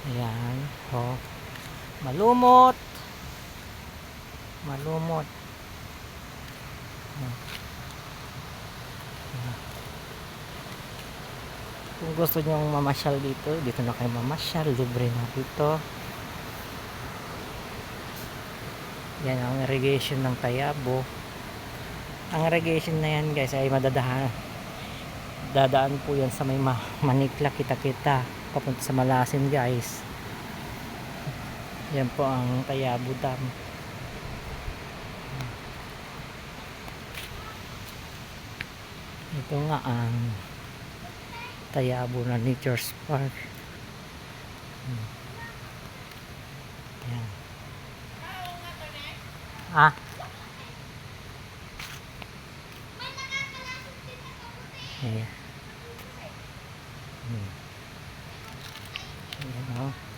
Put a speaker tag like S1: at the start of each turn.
S1: Ayan. Oh. Malumot. Malumot. Kung gusto nyo mamasyal dito, dito na kayo mamasyal. Libre na dito. Yan ang irrigation ng Tayabo. Ang irrigation na yan guys ay dadaan po yan sa may Manikla, kita papunta sa Malasin guys. Yan po ang Tayabo Dam. Ito nga ang Tayabo na Nature's Park. Yan. Ah. Ayan. Ayan o.